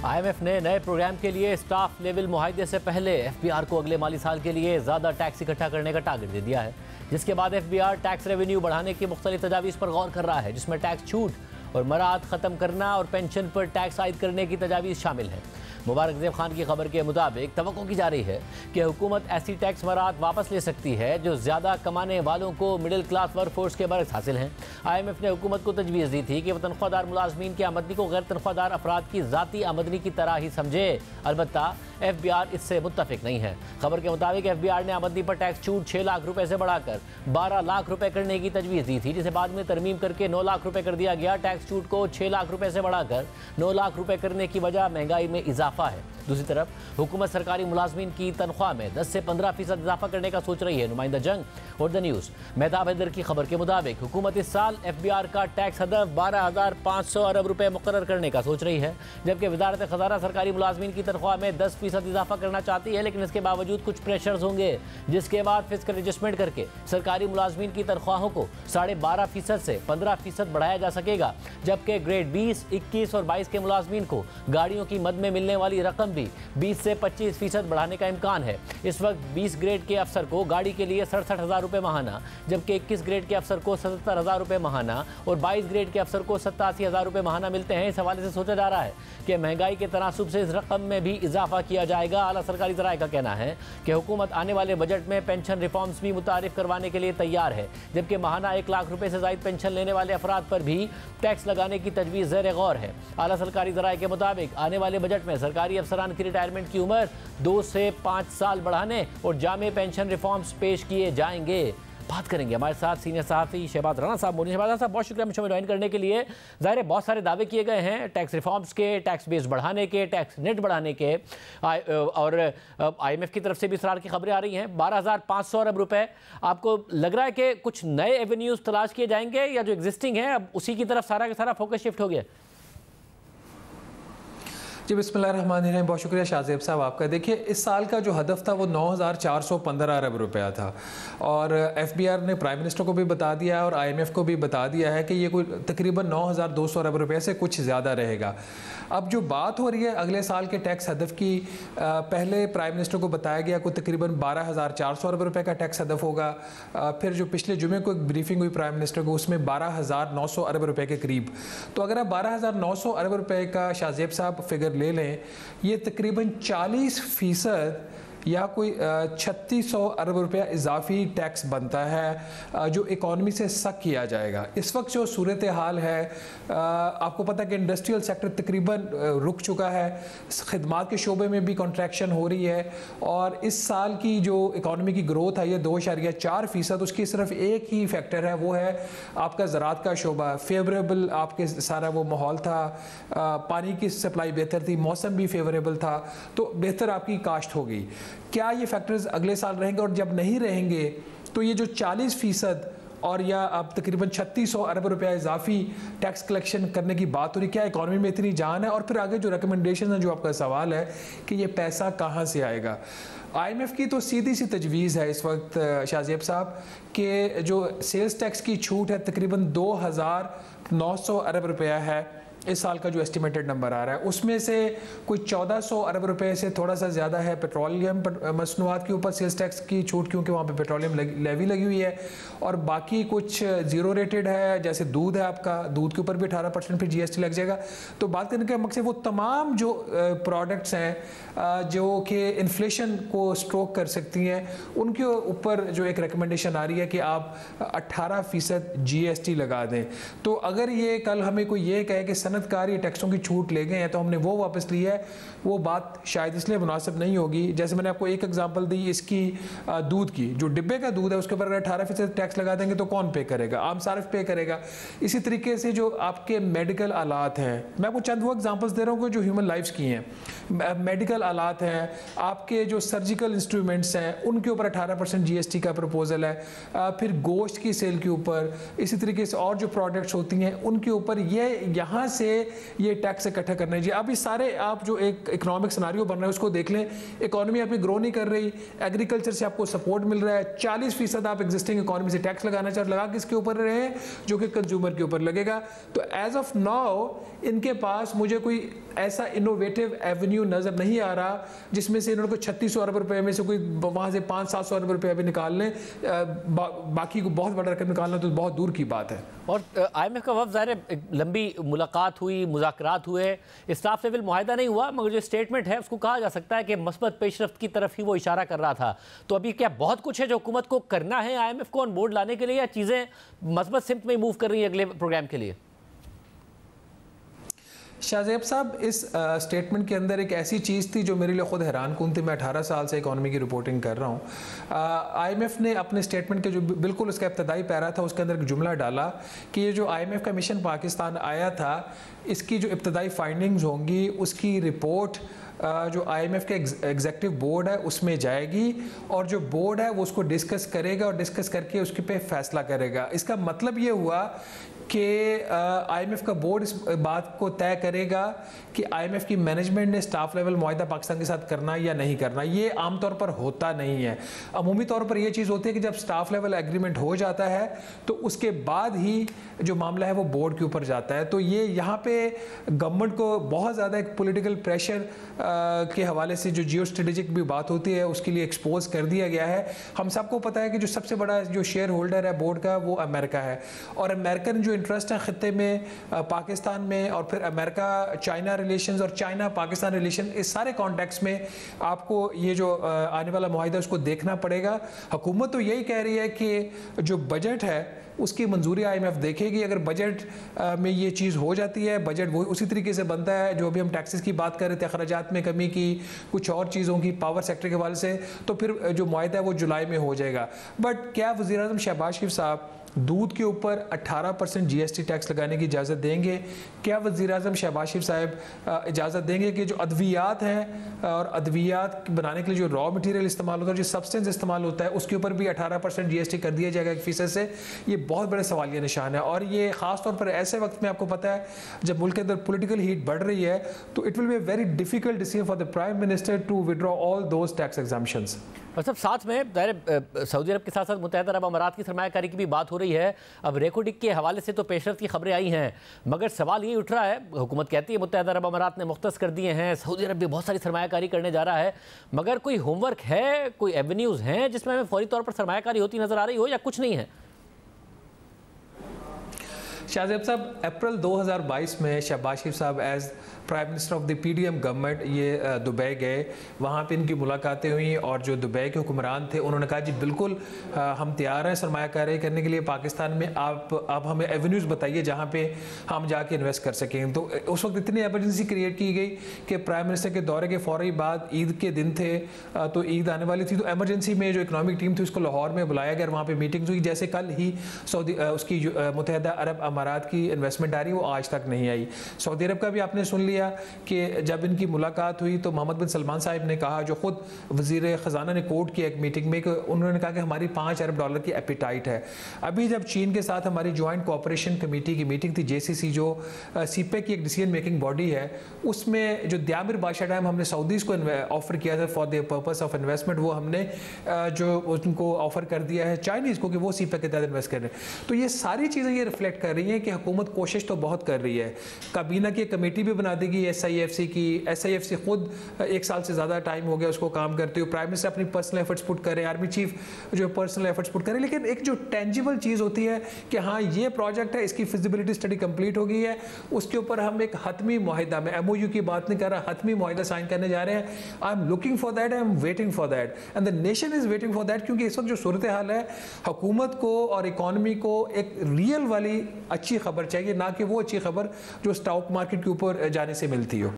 IMF ने नए programme के लिए स्टाफ लेवल मुआहदे से पहले FBR को अगले माली साल के लिए ज़्यादा टैक्स इकट्ठा करने का टारगेट दे दिया है, जिसके बाद FBR टैक्स रेवेन्यू बढ़ाने की मुख्तलिफ तजावीज़ पर गौर कर रहा है, जिसमें टैक्स छूट और मराहत ख़त्म करना और पेंशन पर टैक्स आयद करने की तजावीज़ शामिल है। मुबारक ज़ेब खान की खबर के मुताबिक तवक्को की जा रही है कि हुकूमत ऐसी टैक्स मराहत वापस ले सकती है जो ज़्यादा कमाने वालों को मिडिल क्लास वर्क फोर्स के बरक्स हासिल हैं। IMF ने हुकूमत को तजवीज़ दी थी कि वह तनख्वाहदार मुलाजमीन की आमदनी को गैर तनख्वाहदार अफराद की ज़ाती आमदनी की तरह ही समझे। अलबत्ता FBR इससे मुत्तफिक नहीं है। खबर के मुताबिक FBR ने आमदनी पर टैक्स छूट 6 लाख रुपए से बढ़ाकर 12 लाख रुपए करने की तजवीज़ दी थी, जिसे बाद में तरमीम करके 9 लाख रुपए कर दिया गया। टैक्स छूट को 6 लाख रुपए से बढ़ाकर 9 लाख रुपए करने की वजह महंगाई में इजाफा है। दूसरी तरफ हुकूमत सरकारी मुलाजमीन की तनख्वाह में 10 से 15% इजाफा करने का सोच रही है। नुमाइंदा जंग और द न्यूज़ मेहताब हैदर की खबर के मुताबिक हुकूमत इस साल FBR का टैक्स हदफ 12,500 अरब रुपए मुकर्रर करने का सोच रही है, जबकि वजारत खजाना सरकारी मुलाजमीन की तनख्वाह में 10% इजाफा करना चाहती है, लेकिन इसके बावजूद कुछ प्रेशर्स होंगे, जिसके बाद फिस्कल एडजस्टमेंट करके सरकारी मुलाजमीन की तनख्वाहों को 12.5% से 15% बढ़ाया जा सकेगा, जबकि ग्रेड 20, 21 और 22 के मुलाजमीन को गाड़ियों की मद में मिलने वाली रकम भी 20 से 25% बढ़ाने का इम्कान है। इस वक्त 20 ग्रेड के अफसर को गाड़ी के लिए 67,000 रुपये माहाना, जबकि 21 ग्रेड के अफसर को 77,000 रुपये माहाना और 22 ग्रेड के अफसर को 87,000 रुपये माहाना मिलते हैं। इस हवाले से सोचा जा रहा है कि महंगाई के तनासुब से इस रकम में भी इजाफा किया जाएगा। आला सरकारी ज़राए का कहना है कि हुकूमत आने वाले बजट में पेंशन रिफॉर्म्स भी मुतारिफ करवाने के लिए तैयार है, जबकि माहाना 1 लाख रुपये से ज़ायद पेंशन लेने वाले अफराद पर भी टैक्स लगाने की तजवीज़ ज़ेर गौर है। आला सरकारी ज़राए के मुताबिक आने वाले बजट में सरकारी अफसरान की रिटायरमेंट की उम्र 2 से 5 साल बढ़ाने और जामे पेंशन रिफॉर्म्स पेश किए जाएंगे। बात करेंगे हमारे साथ सीनियर सहाफ़ी शहबाज राना साहब। मोनी शहबाज साहब, बहुत शुक्रिया मुझे ज्वाइन करने के लिए। ज़ाहिर है बहुत सारे दावे किए गए हैं टैक्स रिफॉर्म्स के, टैक्स बेस बढ़ाने के, टैक्स नेट बढ़ाने के, और IMF की तरफ से भी इसरार की खबरें आ रही हैं। 12,500 अरब रुपए, आपको लग रहा है कि कुछ नए एवेन्यूज़ तलाश किए जाएंगे या जो एग्जिस्टिंग है अब उसी की तरफ सारा का सारा फोकस शिफ्ट हो गया? जी बिस्मिल्लाहिर्रहमानिर्रहीम, बहुत शुक्रिया शाहज़ेब साहब आपका। देखिए, इस साल का जो हदफ था वो 9,415 अरब रुपया था और FBR ने प्राइम मिनिस्टर को भी बता दिया है और IMF को भी बता दिया है कि ये कोई तकरीबन 9,200 अरब रुपये से कुछ ज़्यादा रहेगा। अब जो बात हो रही है अगले साल के टैक्स हदफ की, पहले प्राइम मिनिस्टर को बताया गया कोई तकरीबन 12,400 अरब रुपये का टैक्स हदफ होगा। फिर जो पिछले जुमे को एक ब्रीफिंग हुई प्राइम मिनिस्टर को, उसमें 12,900 अरब रुपये के करीब। तो अगर आप 12,900 अरब रुपये का शाहज़ेब साहब फिगर ले लें, ये तकरीबन 40% या कोई 3600 अरब रुपया इजाफी टैक्स बनता है जो इकॉनमी से सक किया जाएगा। इस वक्त जो सूरत हाल है, आपको पता है कि इंडस्ट्रियल सेक्टर तकरीबन रुक चुका है, खिदमात के शोबे में भी कॉन्ट्रैक्शन हो रही है और इस साल की जो इकॉनमी की ग्रोथ है ये 2.4%। उसकी सिर्फ एक ही फैक्टर है, वो है आपका ज़राअत का शोबा। फेवरेबल आपके सारा वो माहौल था, पानी की सप्लाई बेहतर थी, मौसम भी फेवरेबल था, तो बेहतर आपकी काश्त हो गई। क्या ये फैक्टर्स अगले साल रहेंगे? और जब नहीं रहेंगे तो ये जो 40% और या अब तकरीबन 3600 अरब रुपया इजाफी टैक्स कलेक्शन करने की बात हो रही, क्या इकॉनमी में इतनी जान है? और फिर आगे जो रिकमेंडेशन है, जो आपका सवाल है कि ये पैसा कहाँ से आएगा, IMF की तो सीधी सी तजवीज़ है इस वक्त शाहज़ेब साहब कि जो सेल्स टैक्स की छूट है तकरीबन 2,900 अरब रुपया है इस साल का जो एस्टिमेटेड नंबर आ रहा है, उसमें से कोई 1,400 अरब रुपए से थोड़ा सा ज़्यादा है पेट्रोलियम मसनूआत के ऊपर सेल्स टैक्स की छूट, क्योंकि वहाँ पे पेट्रोलियम लेवी लगी हुई है, और बाकी कुछ ज़ीरो रेटेड है, जैसे दूध है आपका, दूध के ऊपर भी 18% फिर GST लग जाएगा। तो बात करने का मकसद वो तमाम जो प्रोडक्ट्स हैं जो कि इन्फ्लेशन को स्ट्रोक कर सकती हैं, उनके ऊपर जो एक रिकमेंडेशन आ रही है कि आप 18% GST लगा दें। तो अगर ये कल हमें कोई ये कहे कि सनतकार ये टैक्सों की छूट ले गए हैं तो हमने वो वापस ली है, वो बात शायद इसलिए मुनासिब नहीं होगी। जैसे मैंने आपको एक एग्जांपल दी इसकी, दूध की, जो डिब्बे का दूध है उसके ऊपर अगर 18% टैक्स लगा देंगे तो कौन पे करेगा? आम सारिफ पे करेगा। इसी तरीके से जो आपके मेडिकल आलात हैं, मैं आपको चंद वो एग्जांपल्स दे रहा हूँ जो ह्यूमन लाइफ्स की हैं। मेडिकल आलात हैं, आपके जो सर्जिकल इंस्ट्रूमेंट्स हैं उनके ऊपर 18% GST का प्रपोजल है। फिर गोश्त की सेल के ऊपर, इसी तरीके से और जो प्रोडक्ट्स होती हैं उनके ऊपर, ये यहाँ से से ये टैक्स इकट्ठा करना चाहिए। अब इस सारे आप जो एक इकोनॉमिक सिनारियो बन रहा है उसको देख लें, इकोनॉमी आपकी ग्रो नहीं कर रही, एग्रीकल्चर से आपको सपोर्ट मिल रहा है, 40% आप एग्जिस्टिंग इकोनॉमी से टैक्स लगाना चाह लगा किसके ऊपर रहे हैं, जो कि कंज्यूमर के ऊपर लगेगा। तो एज ऑफ नाउ इनके पास मुझे कोई ऐसा इनोवेटिव एवेन्यू नजर नहीं आ रहा जिसमें से इन्होंने 3600 अरब रुपए में से कोई वहां से 500-700 अरब रुपए अभी निकाल लें, बाकी को बहुत बड़ा रकम निकालना तो बहुत दूर की बात है। और IMF का वफ़द ज़ाहिर लंबी मुलाकात हुई, मुज़ाकरात हुए, स्टाफ लेवल मुआहदा नहीं हुआ, मगर जो स्टेटमेंट है उसको कहा जा सकता है कि मस्बत पेशरफ्त की तरफ ही वो इशारा कर रहा था। तो अभी क्या बहुत कुछ है जो हुकूमत को करना है IMF को ऑन बोर्ड लाने के लिए, या चीज़ें मस्बत सिमत में मूव कर रही हैं अगले प्रोग्राम के लिए? शाहजेब साहब, इस स्टेटमेंट के अंदर एक ऐसी चीज़ थी जो मेरे लिए ख़ुद हैरान कुन थी। मैं 18 साल से इकॉनमी की रिपोर्टिंग कर रहा हूँ। IMF ने अपने स्टेटमेंट के जो बिल्कुल उसका इब्तदाई पैरा था उसके अंदर एक जुमला डाला कि ये जो IMF का मिशन पाकिस्तान आया था, इसकी जो इब्तदाई फाइंडिंग्स होंगी उसकी रिपोर्ट जो IMF के एग्जेक्टिव बोर्ड है उसमें जाएगी और जो बोर्ड है वो उसको डिस्कस करेगा और डिस्कस करके उसके पे फैसला करेगा। इसका मतलब ये हुआ कि IMF का बोर्ड इस बात को तय करेगा कि IMF की मैनेजमेंट ने स्टाफ लेवल मुआहदा पाकिस्तान के साथ करना या नहीं करना। ये आमतौर पर होता नहीं है। अमूमी तौर पर यह चीज़ होती है कि जब स्टाफ लेवल एग्रीमेंट हो जाता है तो उसके बाद ही जो मामला है वो बोर्ड के ऊपर जाता है। तो ये यहाँ पे गवर्नमेंट को बहुत ज़्यादा एक पॉलिटिकल प्रेशर के हवाले से जो जियो स्ट्रेटेजिक भी बात होती है उसके लिए एक्सपोज कर दिया गया है। हम सबको पता है कि जो सबसे बड़ा जो शेयर होल्डर है बोर्ड का वो अमेरिका है, और अमेरिकन जो इंटरेस्ट है खत्ते में, पाकिस्तान में, और फिर अमेरिका चाइना रिलेशंस और चाइना पाकिस्तान रिलेशन, इस सारे कॉन्टेक्स्ट में आपको ये जो आने वाला मुआहिदा उसको देखना पड़ेगा। हुकूमत तो यही कह रही है कि जो बजट है उसकी मंजूरी IMF देखेगी। अगर बजट में ये चीज़ हो जाती है, बजट वो उसी तरीके से बनता है जो अभी हम टैक्सेस की बात कर रहे थे, अखराजात में कमी की, कुछ और चीज़ों की, पावर सेक्टर के हवाले से, तो फिर जो मुआहिदा है वो जुलाई में हो जाएगा। बट क्या वज़ीर आज़म शहबाज शरीफ साहब दूध के ऊपर 18% GST टैक्स लगाने की इजाज़त देंगे? क्या वज़ीर आज़म शहबाज शरीफ साहब इजाज़त देंगे कि जो अद्वियात हैं और अद्वियात बनाने के लिए जो रॉ मटेरियल इस्तेमाल होता है, जो सब्सटेंस इस्तेमाल होता है, उसके ऊपर भी 18% GST कर दिया जाएगा 1% से? ये बहुत बड़े सवालिया निशान है, और ये ख़ास तौर पर ऐसे वक्त में आपको पता है जब मुल्क के अंदर पोलिटिकल हीट बढ़ रही है, तो it will be very difficult decision for the prime minister to withdraw all those tax exemptions. और सब साथ में सऊदी अरब के साथ साथ मुत्तहिदा अरब अमारात की सरमायाकारी की भी बात हो रही है। अब रेकोडिक के हवाले से तो पेशरफ्त की खबरें आई हैं, मगर सवाल ये उठ रहा है, हुकूमत कहती है मुत्तहिदा अरब अमारात ने मुख्तस कर दिए हैं, सऊदी अरब भी बहुत सारी सरमायाकारी करने जा रहा है, मगर कोई होमवर्क है, कोई एवेन्यूज़ हैं जिसमें हमें फौरी तौर पर सरमायाकारी होती नज़र आ रही हो, या कुछ नहीं है? शाहजेब साहब, अप्रैल 2022 में Shahbaz Sharif sahab as prime minister of the PDM government ये दुबई गए, वहाँ पे इनकी मुलाकातें हुई, और जो दुबई के हुक्मरान थे उन्होंने कहा जी बिल्कुल हम तैयार हैं सरमायाकारी करने के लिए पाकिस्तान में, आप हमें एवेन्यूज़ बताइए जहाँ पे हम जाके इन्वेस्ट कर सकें। तो उस वक्त इतनी एमरजेंसी क्रिएट की गई कि प्राइम मिनिस्टर के दौरे के फ़ौरी बाद ईद के दिन थे, तो ईद आने वाली थी, तो एमरजेंसी में जो इकनॉमिक टीम थी उसको लाहौर में बुलाया गया, वहाँ पर मीटिंग्स हुई। जैसे कल ही सऊदी उसकी मुत्तहिदा अरब अमारात की इन्वेस्टमेंट आ रही, वो आज तक नहीं आई। सऊदी अरब का भी आपने सुन लिया कि जब इनकी मुलाकात हुई तो मोहम्मद बिन सलमान साहब ने कहा, जो खुद वजीर ख़जाना ने कोट किया एक मीटिंग में, कि उन्होंने कहा कि हमारी $5 अरब की एपिटाइट है। अभी जब चीन के साथ हमारी जॉइंट कोऑपरेशन कमेटी की मीटिंग थी, JCC जो CPEC की एक डिसीजन मेकिंग बॉडी है, उसमें जो द्यामिर बादशाह डैम हमने सऊदीज़ को ऑफर किया था for the purpose of investment, वो हमने जो उनको ऑफर कर दिया है चाइनीज़ को कि वो CPEC के तहत इन्वेस्ट करें। तो ये सारी चीज़ें ये रिफ्लेक्ट कर रही हैं कि हुकूमत कोशिश तो बहुत कर रही है। काबीना की कमेटी भी बना देगी SIFC की, SIFC खुद 1 साल से ज़्यादा टाइम हो गया उसको काम करते हुए, प्राइम मिनिस्टर अपनी पर्सनल एफर्ट्स पुट करें, आर्मी चीफ जो पर्सनल एफर्ट्स पुट करें, लेकिन एक जो टेंजिबल चीज़ होती है कि हाँ ये प्रोजेक्ट है, इसकी फिजिबिलिटी स्टडी कंप्लीट हो गई है, उसके ऊपर हम एक हतमी मुआहिदा में, MOU की बात नहीं कर रहा, हतमी मुआहिदा साइन करने जा रहे हैं। I am looking for that, I am waiting for that, and the nation is waiting for that, क्योंकि इस वक्त जो सूरत हाल है, हुकूमत को और इकॉनमी को एक रियल वाली अच्छी खबर चाहिए, ना कि वो अच्छी खबर जो स्टॉक मार्केट के ऊपर जाने से मिलती हो।